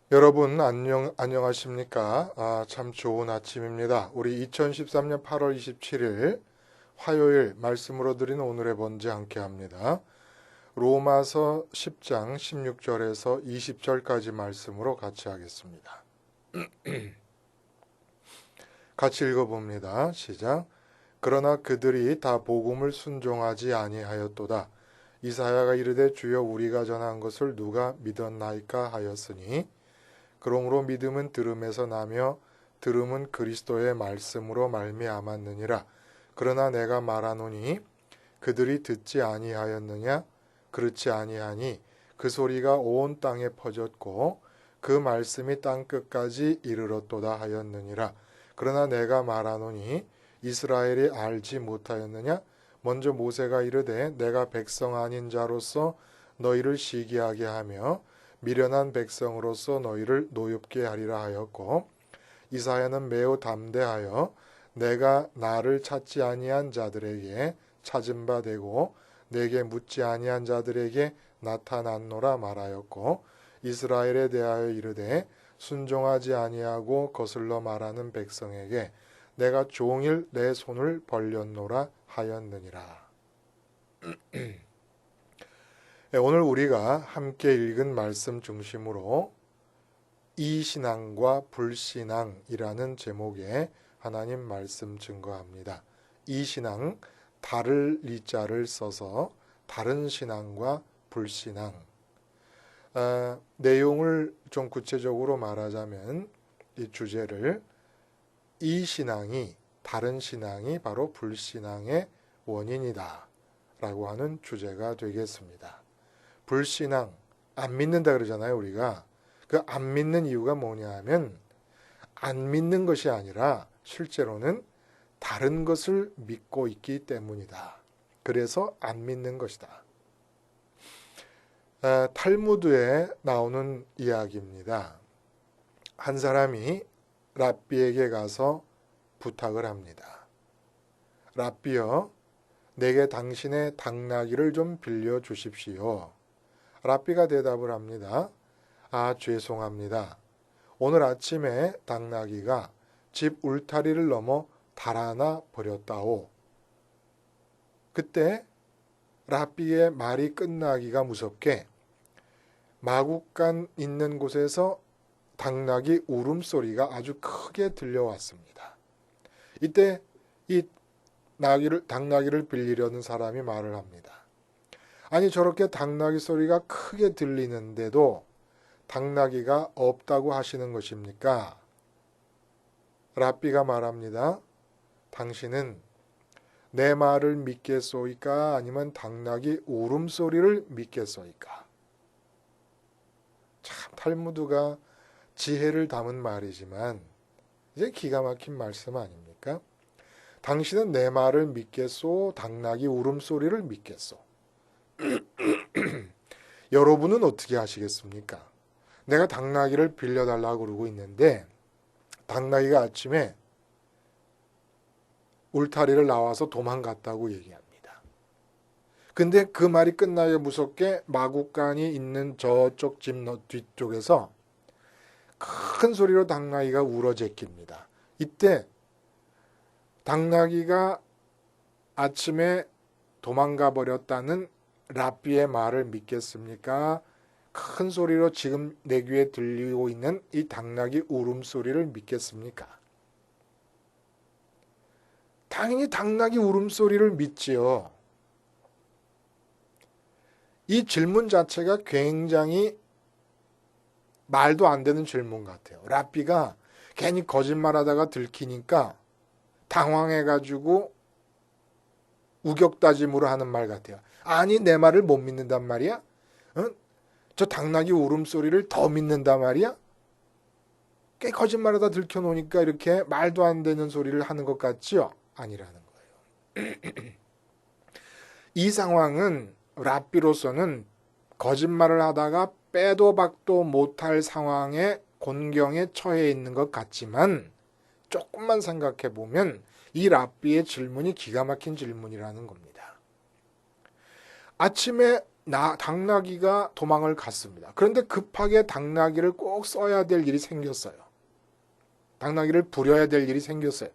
여러분 안녕하십니까? 참 좋은 아침입니다. 우리 2013년 8월 27일 화요일 말씀으로 드리는 오늘의 번제 함께 합니다. 로마서 10장 16절에서 20절까지 말씀으로 같이 하겠습니다. 같이 읽어봅니다. 시작. 그러나 그들이 다 복음을 순종하지 아니하였도다. 이사야가 이르되 주여 우리가 전한 것을 누가 믿었나이까 하였으니 그러므로 믿음은 들음에서 나며 들음은 그리스도의 말씀으로 말미암았느니라. 그러나 내가 말하노니 그들이 듣지 아니하였느냐? 그렇지 아니하니 그 소리가 온 땅에 퍼졌고 그 말씀이 땅 끝까지 이르렀도다 하였느니라. 그러나 내가 말하노니 이스라엘이 알지 못하였느냐? 먼저 모세가 이르되 내가 백성 아닌 자로서 너희를 시기하게 하며 미련한 백성으로서 너희를 노엽게 하리라 하였고, 이사야는 매우 담대하여 내가 나를 찾지 아니한 자들에게 찾은 바 되고 내게 묻지 아니한 자들에게 나타났노라 말하였고, 이스라엘에 대하여 이르되 순종하지 아니하고 거슬러 말하는 백성에게 내가 종일 내 손을 벌렸노라 하였느니라. 오늘 우리가 함께 읽은 말씀 중심으로 이신앙과 불신앙이라는 제목의 하나님 말씀 증거합니다. 이신앙, 다를 이자를 써서 다른 신앙과 불신앙. 내용을 좀 구체적으로 말하자면 이 주제를 이신앙이, 다른 신앙이 바로 불신앙의 원인이다 라고 하는 주제가 되겠습니다. 불신앙, 안 믿는다 그러잖아요, 우리가. 그 안 믿는 이유가 뭐냐 하면 안 믿는 것이 아니라 실제로는 다른 것을 믿고 있기 때문이다. 그래서 안 믿는 것이다. 탈무드에 나오는 이야기입니다. 한 사람이 랍비에게 가서 부탁을 합니다. 랍비여, 내게 당신의 당나귀를 좀 빌려 주십시오. 랍비가 대답을 합니다. 죄송합니다. 오늘 아침에 당나귀가 집 울타리를 넘어 달아나 버렸다오. 그때 랍비의 말이 끝나기가 무섭게 마구간 있는 곳에서 당나귀 울음소리가 아주 크게 들려왔습니다. 이때 이 당나귀를 빌리려는 사람이 말을 합니다. 아니, 저렇게 당나귀 소리가 크게 들리는데도 당나귀가 없다고 하시는 것입니까? 랍비가 말합니다. 당신은 내 말을 믿겠소이까 아니면 당나귀 울음소리를 믿겠소이까? 참 탈무드가 지혜를 담은 말이지만 이제 기가 막힌 말씀 아닙니까? 당신은 내 말을 믿겠소? 당나귀 울음소리를 믿겠소? 여러분은 어떻게 하시겠습니까? 내가 당나귀를 빌려달라고 그러고 있는데 당나귀가 아침에 울타리를 나와서 도망갔다고 얘기합니다. 근데 그 말이 끝나게 무섭게 마구간이 있는 저쪽 집 뒤쪽에서 큰 소리로 당나귀가 울어제낍니다. 이때 당나귀가 아침에 도망가 버렸다는 랍비의 말을 믿겠습니까? 큰 소리로 지금 내 귀에 들리고 있는 이 당나귀 울음소리를 믿겠습니까? 당연히 당나귀 울음소리를 믿지요. 이 질문 자체가 굉장히 말도 안 되는 질문 같아요. 랍비가 괜히 거짓말하다가 들키니까 당황해가지고 우격다짐으로 하는 말 같아요. 아니, 내 말을 못 믿는단 말이야? 저 당나귀 울음소리를 더 믿는단 말이야? 꽤 거짓말하다 들켜놓으니까 이렇게 말도 안 되는 소리를 하는 것 같지요? 아니라는 거예요. 이 상황은 랍비로서는 거짓말을 하다가 빼도 박도 못할 상황에 곤경에 처해 있는 것 같지만 조금만 생각해 보면 이 랍비의 질문이 기가 막힌 질문이라는 겁니다. 아침에 당나귀가 도망을 갔습니다. 그런데 급하게 당나귀를 꼭 써야 될 일이 생겼어요. 당나귀를 부려야 될 일이 생겼어요.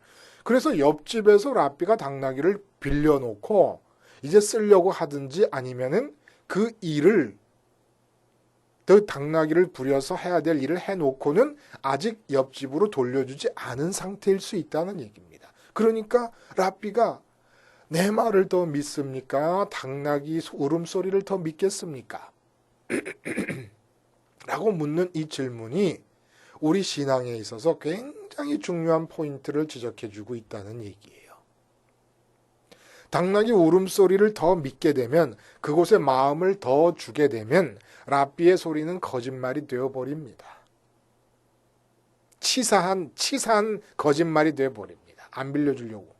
그래서 옆집에서 랍비가 당나귀를 빌려놓고 이제 쓰려고 하든지 아니면은 그 일을 그 당나귀를 부려서 해야 될 일을 해놓고는 아직 옆집으로 돌려주지 않은 상태일 수 있다는 얘기입니다. 그러니까 랍비가 내 말을 더 믿습니까? 당나귀 울음소리를 더 믿겠습니까? 라고 묻는 이 질문이 우리 신앙에 있어서 굉장히 중요한 포인트를 지적해주고 있다는 얘기예요. 당나귀 울음소리를 더 믿게 되면, 그곳에 마음을 더 주게 되면 랍비의 소리는 거짓말이 되어버립니다. 치사한 거짓말이 되어버립니다. 안 빌려주려고.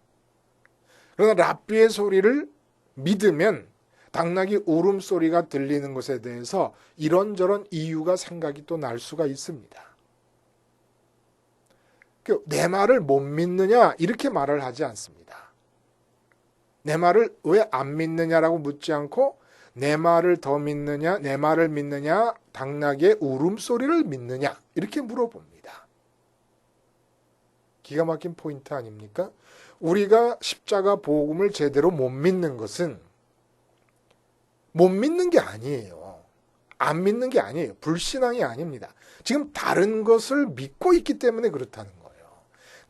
그러나 랍비의 소리를 믿으면 당나귀 울음소리가 들리는 것에 대해서 이런저런 이유가 생각이 또 날 수가 있습니다. 내 말을 못 믿느냐 이렇게 말을 하지 않습니다. 내 말을 왜 안 믿느냐라고 묻지 않고 내 말을 더 믿느냐, 내 말을 믿느냐, 당나귀의 울음소리를 믿느냐 이렇게 물어봅니다. 기가 막힌 포인트 아닙니까? 우리가 십자가 복음을 제대로 못 믿는 것은 못 믿는 게 아니에요. 안 믿는 게 아니에요. 불신앙이 아닙니다. 지금 다른 것을 믿고 있기 때문에 그렇다는 거예요.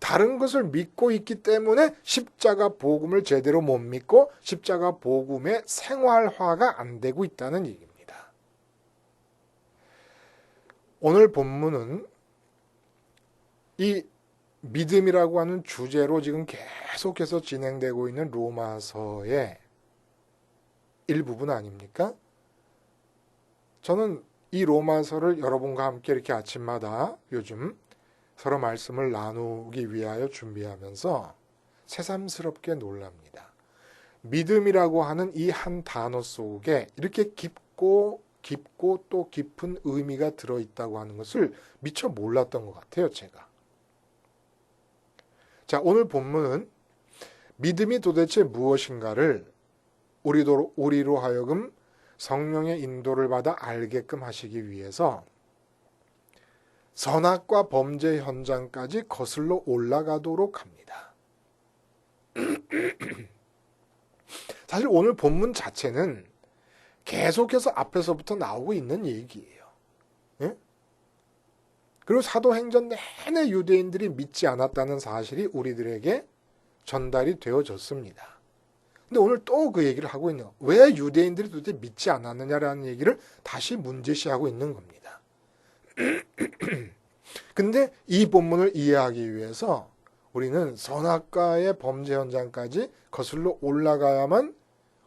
다른 것을 믿고 있기 때문에 십자가 복음을 제대로 못 믿고 십자가 복음의 생활화가 안 되고 있다는 얘기입니다. 오늘 본문은 이 믿음이라고 하는 주제로 지금 계속해서 진행되고 있는 로마서의 일부분 아닙니까? 저는 이 로마서를 여러분과 함께 이렇게 아침마다 요즘 서로 말씀을 나누기 위하여 준비하면서 새삼스럽게 놀랍니다. 믿음이라고 하는 이 한 단어 속에 이렇게 깊고 또 깊은 의미가 들어있다고 하는 것을 미처 몰랐던 것 같아요, 제가. 자, 오늘 본문은 믿음이 도대체 무엇인가를 우리로 하여금 성령의 인도를 받아 알게끔 하시기 위해서 선악과 범죄 현장까지 거슬러 올라가도록 합니다. 사실 오늘 본문 자체는 계속해서 앞에서부터 나오고 있는 얘기예요. 예? 그리고 사도행전 내내 유대인들이 믿지 않았다는 사실이 우리들에게 전달이 되어졌습니다. 근데 오늘 또 그 얘기를 하고 있는 거예요. 왜 유대인들이 도대체 믿지 않았느냐라는 얘기를 다시 문제시하고 있는 겁니다. 근데 이 본문을 이해하기 위해서 우리는 선악과의 범죄 현장까지 거슬러 올라가야만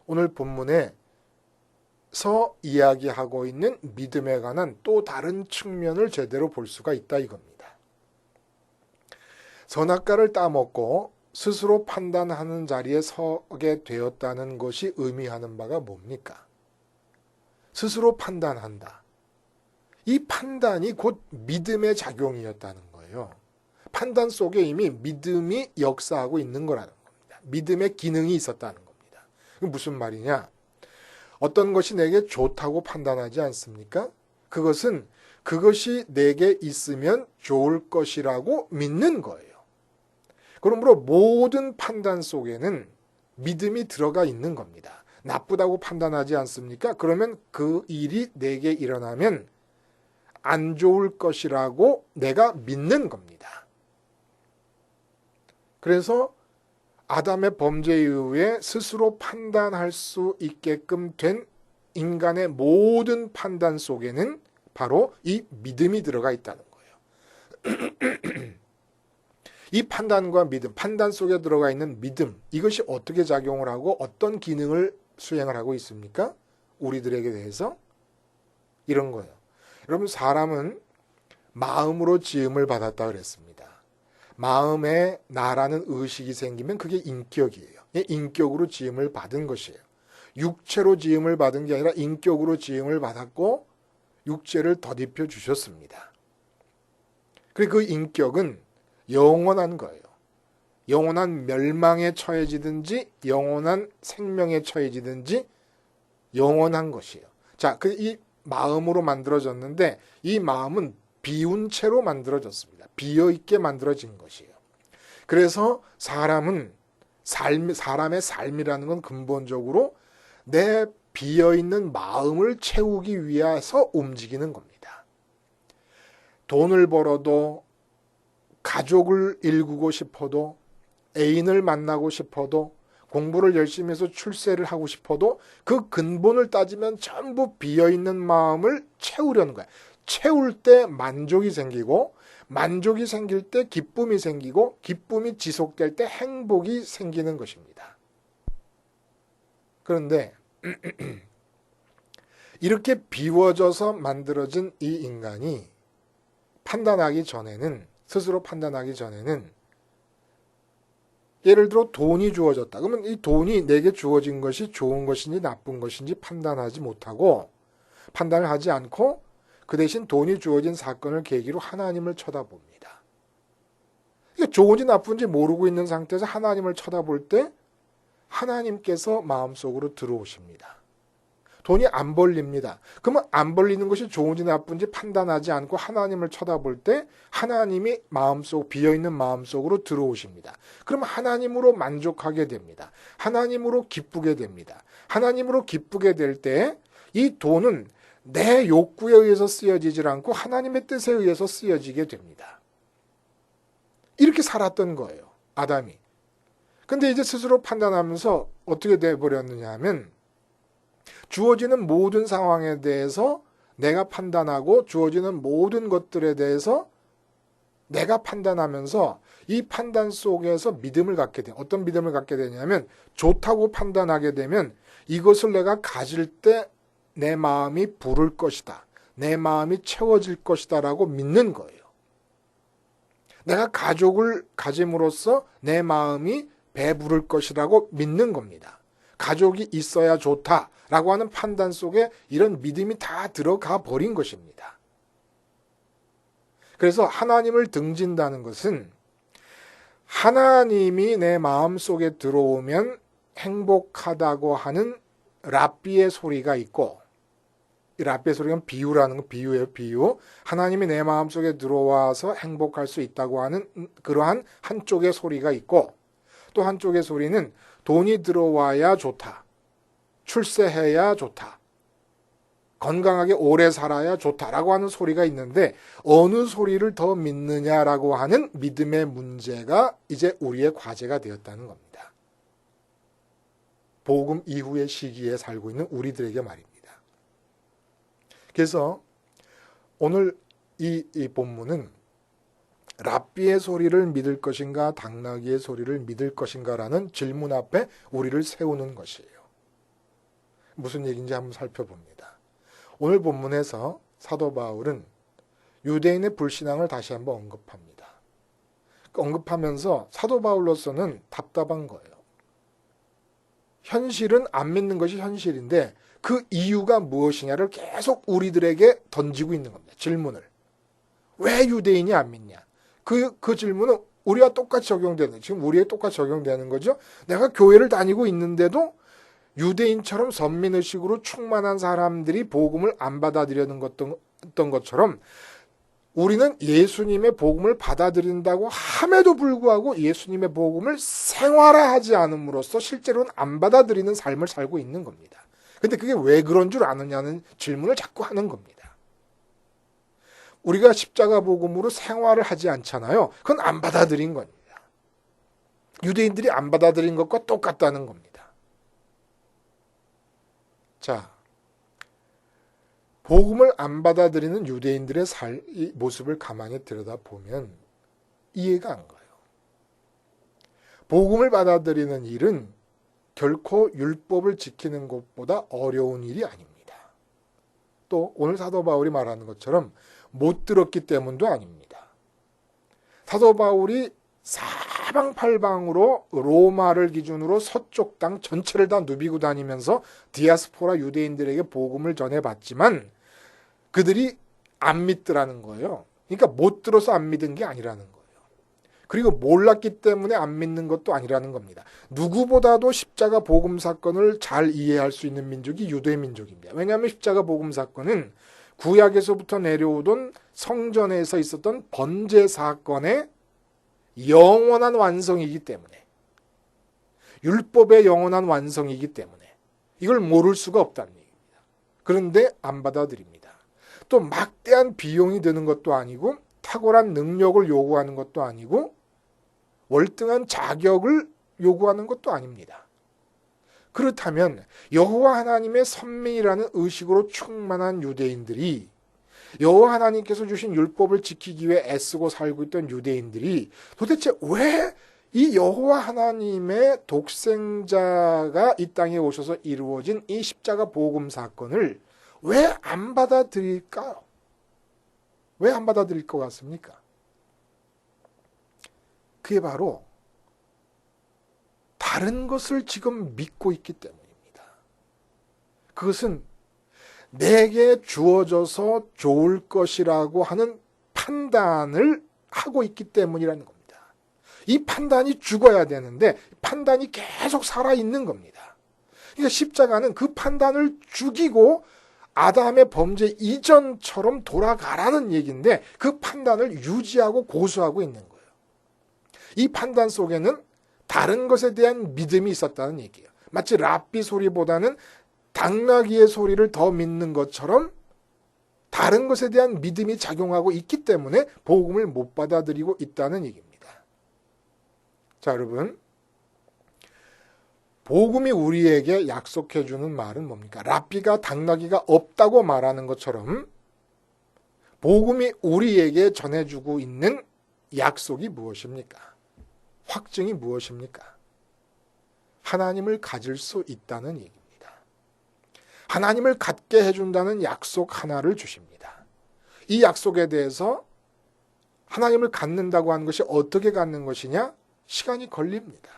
오늘 본문에서 이야기하고 있는 믿음에 관한 또 다른 측면을 제대로 볼 수가 있다 이겁니다. 선악과를 따먹고 스스로 판단하는 자리에 서게 되었다는 것이 의미하는 바가 뭡니까? 스스로 판단한다. 이 판단이 곧 믿음의 작용이었다는 거예요. 판단 속에 이미 믿음이 역사하고 있는 거라는 겁니다. 믿음의 기능이 있었다는 겁니다. 무슨 말이냐? 어떤 것이 내게 좋다고 판단하지 않습니까? 그것이 내게 있으면 좋을 것이라고 믿는 거예요. 그러므로 모든 판단 속에는 믿음이 들어가 있는 겁니다. 나쁘다고 판단하지 않습니까? 그러면 그 일이 내게 일어나면 안 좋을 것이라고 내가 믿는 겁니다. 그래서 아담의 범죄 이후에 스스로 판단할 수 있게끔 된 인간의 모든 판단 속에는 바로 이 믿음이 들어가 있다는 거예요. 이 판단과 믿음, 판단 속에 들어가 있는 믿음, 이것이 어떻게 작용을 하고 어떤 기능을 수행을 하고 있습니까? 우리들에게 대해서 이런 거예요. 여러분, 사람은 마음으로 지음을 받았다 그랬습니다. 마음에 나라는 의식이 생기면 그게 인격이에요. 인격으로 지음을 받은 것이에요. 육체로 지음을 받은 게 아니라 인격으로 지음을 받았고 육체를 덧입혀 주셨습니다. 그리고 그 인격은 영원한 거예요. 영원한 멸망에 처해지든지 영원한 생명에 처해지든지 영원한 것이에요. 자, 이 마음으로 만들어졌는데 이 마음은 비운 채로 만들어졌습니다. 비어있게 만들어진 것이에요. 그래서 사람의 삶이라는 건 근본적으로 내 비어있는 마음을 채우기 위해서 움직이는 겁니다. 돈을 벌어도, 가족을 일구고 싶어도, 애인을 만나고 싶어도, 공부를 열심히 해서 출세를 하고 싶어도 그 근본을 따지면 전부 비어있는 마음을 채우려는 거야. 채울 때 만족이 생기고, 만족이 생길 때 기쁨이 생기고, 기쁨이 지속될 때 행복이 생기는 것입니다. 그런데 이렇게 비워져서 만들어진 이 인간이 스스로 판단하기 전에는 예를 들어 돈이 주어졌다. 그러면 이 돈이 내게 주어진 것이 좋은 것인지 나쁜 것인지 판단을 하지 않고 그 대신 돈이 주어진 사건을 계기로 하나님을 쳐다봅니다. 이게 좋은지 나쁜지 모르고 있는 상태에서 하나님을 쳐다볼 때 하나님께서 마음속으로 들어오십니다. 돈이 안 벌립니다. 그러면 안 벌리는 것이 좋은지 나쁜지 판단하지 않고 하나님을 쳐다볼 때 하나님이 비어있는 마음속으로 들어오십니다. 그러면 하나님으로 만족하게 됩니다. 하나님으로 기쁘게 됩니다. 하나님으로 기쁘게 될 때 이 돈은 내 욕구에 의해서 쓰여지질 않고 하나님의 뜻에 의해서 쓰여지게 됩니다. 이렇게 살았던 거예요, 아담이. 근데 이제 스스로 판단하면서 어떻게 돼버렸느냐 하면 주어지는 모든 상황에 대해서 내가 판단하고 주어지는 모든 것들에 대해서 내가 판단하면서 이 판단 속에서 믿음을 갖게 돼. 어떤 믿음을 갖게 되냐면 좋다고 판단하게 되면 이것을 내가 가질 때 내 마음이 부를 것이다. 내 마음이 채워질 것이다 라고 믿는 거예요. 내가 가족을 가짐으로써 내 마음이 배부를 것이라고 믿는 겁니다. 가족이 있어야 좋다라고 하는 판단 속에 이런 믿음이 다 들어가 버린 것입니다. 그래서 하나님을 등진다는 것은 하나님이 내 마음속에 들어오면 행복하다고 하는 랍비의 소리가 있고, 이 랍비의 소리는 비유라는 거, 비유예요, 비유. 하나님이 내 마음속에 들어와서 행복할 수 있다고 하는 그러한 한쪽의 소리가 있고, 또 한쪽의 소리는 돈이 들어와야 좋다. 출세해야 좋다. 건강하게 오래 살아야 좋다라고 하는 소리가 있는데 어느 소리를 더 믿느냐라고 하는 믿음의 문제가 이제 우리의 과제가 되었다는 겁니다. 복음 이후의 시기에 살고 있는 우리들에게 말입니다. 그래서 오늘 이 본문은 랍비의 소리를 믿을 것인가 당나귀의 소리를 믿을 것인가라는 질문 앞에 우리를 세우는 것이에요. 무슨 얘기인지 한번 살펴봅니다. 오늘 본문에서 사도 바울은 유대인의 불신앙을 다시 한번 언급합니다. 언급하면서 사도 바울로서는 답답한 거예요. 현실은 안 믿는 것이 현실인데 그 이유가 무엇이냐를 계속 우리들에게 던지고 있는 겁니다. 질문을. 왜 유대인이 안 믿냐? 그 질문은 우리와 똑같이 적용되는, 지금 우리에 똑같이 적용되는 거죠. 내가 교회를 다니고 있는데도 유대인처럼 선민의식으로 충만한 사람들이 복음을 안 받아들이는 것처럼 우리는 예수님의 복음을 받아들인다고 함에도 불구하고 예수님의 복음을 생활화하지 않음으로써 실제로는 안 받아들이는 삶을 살고 있는 겁니다. 근데 그게 왜 그런 줄 아느냐는 질문을 자꾸 하는 겁니다. 우리가 십자가 복음으로 생활을 하지 않잖아요. 그건 안 받아들인 겁니다. 유대인들이 안 받아들인 것과 똑같다는 겁니다. 자, 복음을 안 받아들이는 유대인들의 모습을 가만히 들여다보면 이해가 안 가요. 복음을 받아들이는 일은 결코 율법을 지키는 것보다 어려운 일이 아닙니다. 또 오늘 사도 바울이 말하는 것처럼 못 들었기 때문도 아닙니다. 사도 바울이 사방팔방으로 로마를 기준으로 서쪽 땅 전체를 다 누비고 다니면서 디아스포라 유대인들에게 복음을 전해봤지만 그들이 안 믿더라는 거예요. 그러니까 못 들어서 안 믿은 게 아니라는 거예요. 그리고 몰랐기 때문에 안 믿는 것도 아니라는 겁니다. 누구보다도 십자가 복음 사건을 잘 이해할 수 있는 민족이 유대 민족입니다. 왜냐하면 십자가 복음 사건은 구약에서부터 내려오던 성전에서 있었던 번제 사건의 영원한 완성이기 때문에, 율법의 영원한 완성이기 때문에 이걸 모를 수가 없다는 얘기입니다. 그런데 안 받아들입니다. 또 막대한 비용이 드는 것도 아니고 탁월한 능력을 요구하는 것도 아니고 월등한 자격을 요구하는 것도 아닙니다. 그렇다면 여호와 하나님의 선민이라는 의식으로 충만한 유대인들이, 여호와 하나님께서 주신 율법을 지키기 위해 애쓰고 살고 있던 유대인들이 도대체 왜 이 여호와 하나님의 독생자가 이 땅에 오셔서 이루어진 이 십자가 복음 사건을 왜 안 받아들일까요? 왜 안 받아들일 것 같습니까? 그게 바로 다른 것을 지금 믿고 있기 때문입니다. 그것은 내게 주어져서 좋을 것이라고 하는 판단을 하고 있기 때문이라는 겁니다. 이 판단이 죽어야 되는데 판단이 계속 살아있는 겁니다. 그러니까 십자가는 그 판단을 죽이고 아담의 범죄 이전처럼 돌아가라는 얘기인데 그 판단을 유지하고 고수하고 있는 거예요. 이 판단 속에는 다른 것에 대한 믿음이 있었다는 얘기예요. 마치 랍비 소리보다는 당나귀의 소리를 더 믿는 것처럼 다른 것에 대한 믿음이 작용하고 있기 때문에 복음을 못 받아들이고 있다는 얘기입니다. 자, 여러분, 복음이 우리에게 약속해 주는 말은 뭡니까? 랍비가 당나귀가 없다고 말하는 것처럼 복음이 우리에게 전해주고 있는 약속이 무엇입니까? 확증이 무엇입니까? 하나님을 가질 수 있다는 얘기입니다. 하나님을 갖게 해준다는 약속 하나를 주십니다. 이 약속에 대해서 하나님을 갖는다고 하는 것이 어떻게 갖는 것이냐? 시간이 걸립니다.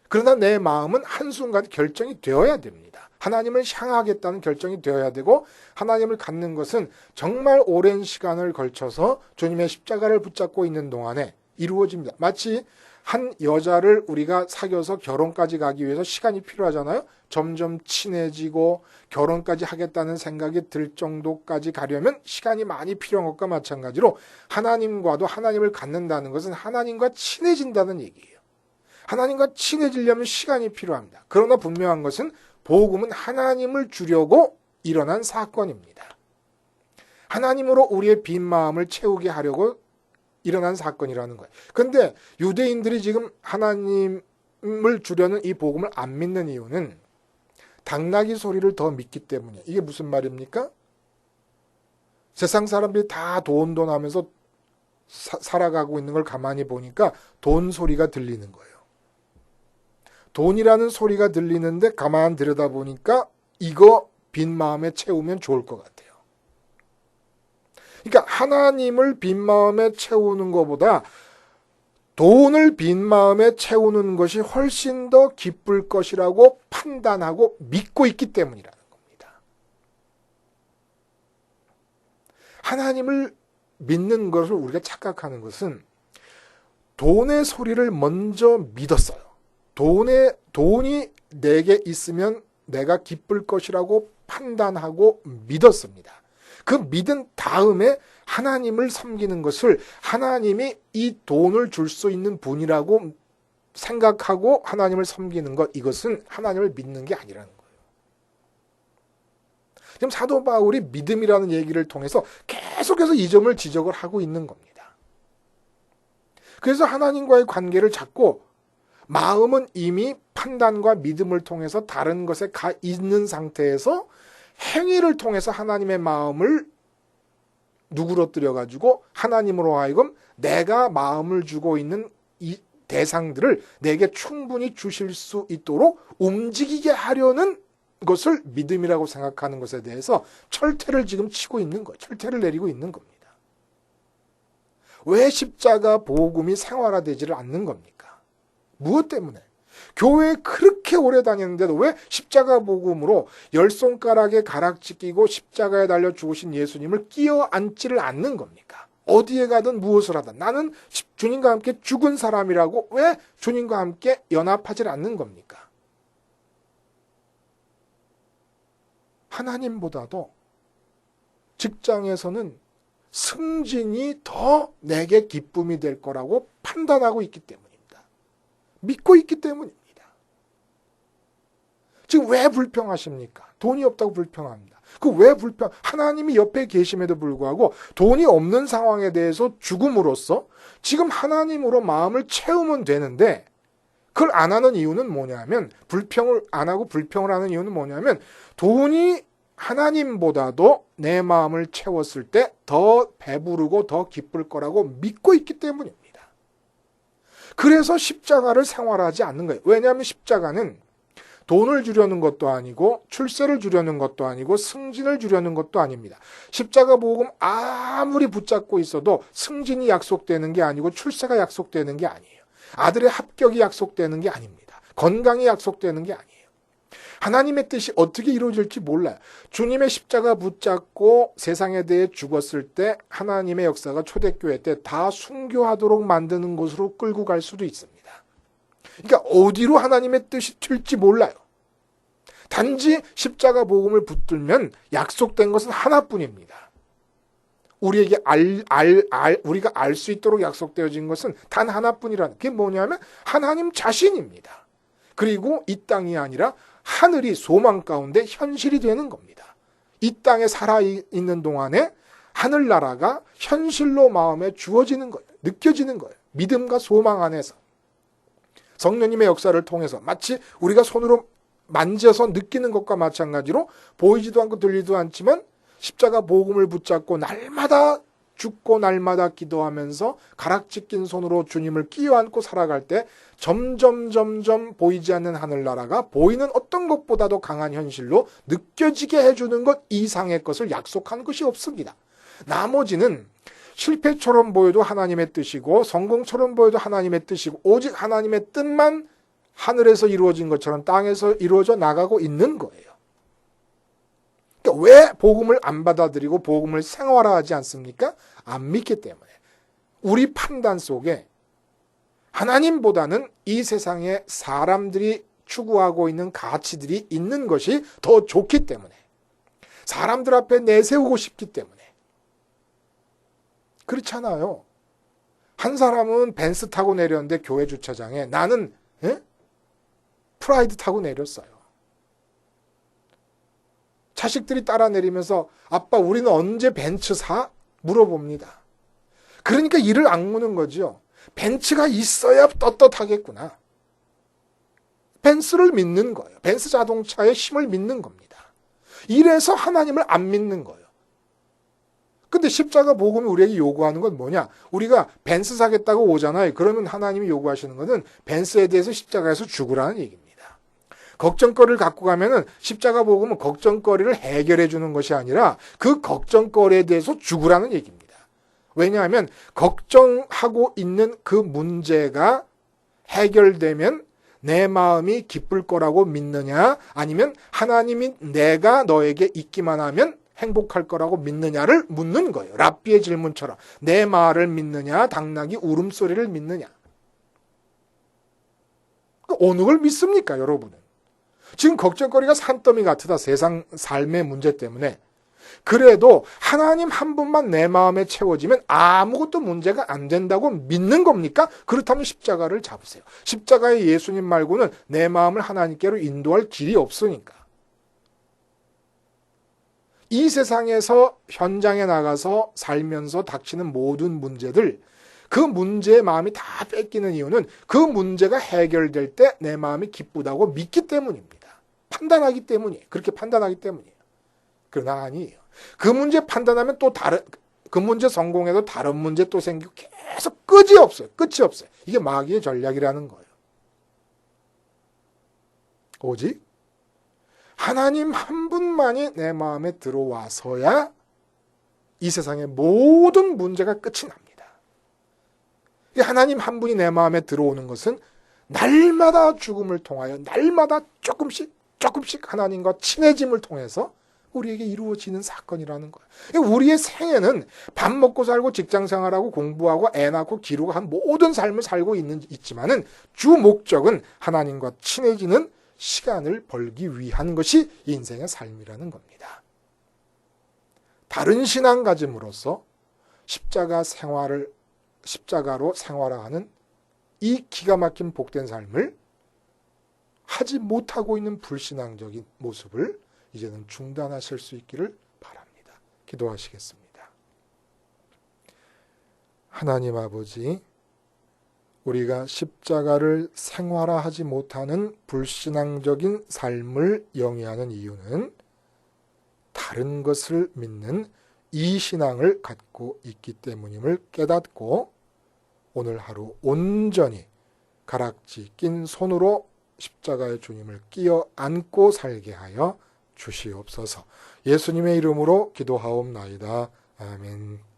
그러나 내 마음은 한순간 결정이 되어야 됩니다. 하나님을 향하겠다는 결정이 되어야 되고 하나님을 갖는 것은 정말 오랜 시간을 걸쳐서 주님의 십자가를 붙잡고 있는 동안에 이루어집니다. 마치 한 여자를 우리가 사귀어서 결혼까지 가기 위해서 시간이 필요하잖아요. 점점 친해지고 결혼까지 하겠다는 생각이 들 정도까지 가려면 시간이 많이 필요한 것과 마찬가지로 하나님과도 하나님을 갖는다는 것은 하나님과 친해진다는 얘기예요. 하나님과 친해지려면 시간이 필요합니다. 그러나 분명한 것은 복음은 하나님을 주려고 일어난 사건입니다. 하나님으로 우리의 빈 마음을 채우게 하려고 일어난 사건이라는 거예요. 그런데 유대인들이 지금 하나님을 주려는 이 복음을 안 믿는 이유는 당나귀 소리를 더 믿기 때문이에요. 이게 무슨 말입니까? 세상 사람들이 다 돈 하면서 살아가고 있는 걸 가만히 보니까 돈 소리가 들리는 거예요. 돈이라는 소리가 들리는데 가만 들여다보니까 이거 빈 마음에 채우면 좋을 것 같아요. 그러니까 하나님을 빈 마음에 채우는 것보다 돈을 빈 마음에 채우는 것이 훨씬 더 기쁠 것이라고 판단하고 믿고 있기 때문이라는 겁니다. 하나님을 믿는 것을 우리가 착각하는 것은 돈의 소리를 먼저 믿었어요. 돈이 내게 있으면 내가 기쁠 것이라고 판단하고 믿었습니다. 그 믿은 다음에 하나님을 섬기는 것을 하나님이 이 돈을 줄 수 있는 분이라고 생각하고 하나님을 섬기는 것, 이것은 하나님을 믿는 게 아니라는 거예요. 지금 사도 바울이 믿음이라는 얘기를 통해서 계속해서 이 점을 지적을 하고 있는 겁니다. 그래서 하나님과의 관계를 잡고 마음은 이미 판단과 믿음을 통해서 다른 것에 가 있는 상태에서 행위를 통해서 하나님의 마음을 누그러뜨려 가지고 하나님으로 하여금 내가 마음을 주고 있는 이 대상들을 내게 충분히 주실 수 있도록 움직이게 하려는 것을 믿음이라고 생각하는 것에 대해서 철퇴를 지금 치고 있는 거예요. 철퇴를 내리고 있는 겁니다. 왜 십자가 복음이 생활화되지를 않는 겁니까? 무엇 때문에? 교회에 그렇게 오래 다녔는데도 왜 십자가 복음으로 10손가락에 가락지 끼고 십자가에 달려 죽으신 예수님을 끼어 앉지를 않는 겁니까? 어디에 가든 무엇을 하든 나는 주님과 함께 죽은 사람이라고 왜 주님과 함께 연합하지 않는 겁니까? 하나님보다도 직장에서는 승진이 더 내게 기쁨이 될 거라고 판단하고 있기 때문입니다. 믿고 있기 때문입니다. 지금 왜 불평하십니까? 돈이 없다고 불평합니다. 하나님이 옆에 계심에도 불구하고 돈이 없는 상황에 대해서 죽음으로써 지금 하나님으로 마음을 채우면 되는데 그걸 안 하는 이유는 뭐냐면 불평을 안 하고 불평을 하는 이유는 뭐냐면 돈이 하나님보다도 내 마음을 채웠을 때 더 배부르고 더 기쁠 거라고 믿고 있기 때문입니다. 그래서 십자가를 생활하지 않는 거예요. 왜냐하면 십자가는 돈을 주려는 것도 아니고 출세를 주려는 것도 아니고 승진을 주려는 것도 아닙니다. 십자가 복음 아무리 붙잡고 있어도 승진이 약속되는 게 아니고 출세가 약속되는 게 아니에요. 아들의 합격이 약속되는 게 아닙니다. 건강이 약속되는 게 아니에요. 하나님의 뜻이 어떻게 이루어질지 몰라요. 주님의 십자가 붙잡고 세상에 대해 죽었을 때 하나님의 역사가 초대교회 때 다 순교하도록 만드는 곳으로 끌고 갈 수도 있습니다. 그러니까 어디로 하나님의 뜻이 튈지 몰라요. 단지 십자가 복음을 붙들면 약속된 것은 하나뿐입니다. 우리에게 우리가 알 수 있도록 약속되어진 것은 단 하나뿐이라는 게 뭐냐면 하나님 자신입니다. 그리고 이 땅이 아니라 하늘이 소망 가운데 현실이 되는 겁니다. 이 땅에 살아있는 동안에 하늘나라가 현실로 마음에 주어지는 거예요. 느껴지는 거예요. 믿음과 소망 안에서. 성령님의 역사를 통해서 마치 우리가 손으로 만져서 느끼는 것과 마찬가지로 보이지도 않고 들리지도 않지만 십자가 복음을 붙잡고 날마다 죽고 날마다 기도하면서 가락지 낀 손으로 주님을 끼어안고 살아갈 때 점점 보이지 않는 하늘나라가 보이는 어떤 것보다도 강한 현실로 느껴지게 해주는 것 이상의 것을 약속하는 것이 없습니다. 나머지는 실패처럼 보여도 하나님의 뜻이고 성공처럼 보여도 하나님의 뜻이고 오직 하나님의 뜻만 하늘에서 이루어진 것처럼 땅에서 이루어져 나가고 있는 거예요. 그러니까 왜 복음을 안 받아들이고 복음을 생활화하지 않습니까? 안 믿기 때문에. 우리 판단 속에 하나님보다는 이 세상에 사람들이 추구하고 있는 가치들이 있는 것이 더 좋기 때문에. 사람들 앞에 내세우고 싶기 때문에. 그렇잖아요. 한 사람은 벤츠 타고 내렸는데 교회 주차장에 나는 프라이드 타고 내렸어요. 자식들이 따라 내리면서 아빠 우리는 언제 벤츠 사? 물어봅니다. 그러니까 이를 악무는 거죠. 벤츠가 있어야 떳떳하겠구나. 벤츠를 믿는 거예요. 벤츠 자동차의 힘을 믿는 겁니다. 이래서 하나님을 안 믿는 거예요. 근데 십자가 복음이 우리에게 요구하는 건 뭐냐? 우리가 벤츠 사겠다고 오잖아요. 그러면 하나님이 요구하시는 것은 벤츠에 대해서 십자가에서 죽으라는 얘기입니다. 걱정거리를 갖고 가면은 십자가 복음은 걱정거리를 해결해 주는 것이 아니라 그 걱정거리에 대해서 죽으라는 얘기입니다. 왜냐하면 걱정하고 있는 그 문제가 해결되면 내 마음이 기쁠 거라고 믿느냐 아니면 하나님이 내가 너에게 있기만 하면 행복할 거라고 믿느냐를 묻는 거예요. 랍비의 질문처럼 내 말을 믿느냐 당나귀 울음소리를 믿느냐. 어느 걸 믿습니까 여러분은? 지금 걱정거리가 산더미 같으다. 세상 삶의 문제 때문에. 그래도 하나님 한 분만 내 마음에 채워지면 아무것도 문제가 안 된다고 믿는 겁니까? 그렇다면 십자가를 잡으세요. 십자가의 예수님 말고는 내 마음을 하나님께로 인도할 길이 없으니까. 이 세상에서 현장에 나가서 살면서 닥치는 모든 문제들, 그 문제의 마음이 다 뺏기는 이유는 그 문제가 해결될 때 내 마음이 기쁘다고 믿기 때문입니다. 판단하기 때문이에요. 그렇게 판단하기 때문이에요. 그러나 아니에요. 그 문제 판단하면 또 그 문제 성공해도 다른 문제 또 생기고 계속 끝이 없어요. 이게 마귀의 전략이라는 거예요. 오직 하나님 한 분만이 내 마음에 들어와서야 이 세상의 모든 문제가 끝이 납니다. 하나님 한 분이 내 마음에 들어오는 것은 날마다 죽음을 통하여 날마다 조금씩 하나님과 친해짐을 통해서 우리에게 이루어지는 사건이라는 거예요. 우리의 생애는 밥 먹고 살고 직장 생활하고 공부하고 애 낳고 기르고 한 모든 삶을 살고 있지만은 주 목적은 하나님과 친해지는 시간을 벌기 위한 것이 인생의 삶이라는 겁니다. 다른 신앙 가짐으로써 십자가로 생활하는 이 기가 막힌 복된 삶을 하지 못하고 있는 불신앙적인 모습을 이제는 중단하실 수 있기를 바랍니다. 기도하시겠습니다. 하나님 아버지, 우리가 십자가를 생활화하지 못하는 불신앙적인 삶을 영위하는 이유는 다른 것을 믿는 이 신앙을 갖고 있기 때문임을 깨닫고 오늘 하루 온전히 가락지 낀 손으로 십자가의 주님을 끼어 안고 살게 하여 주시옵소서. 예수님의 이름으로 기도하옵나이다. 아멘.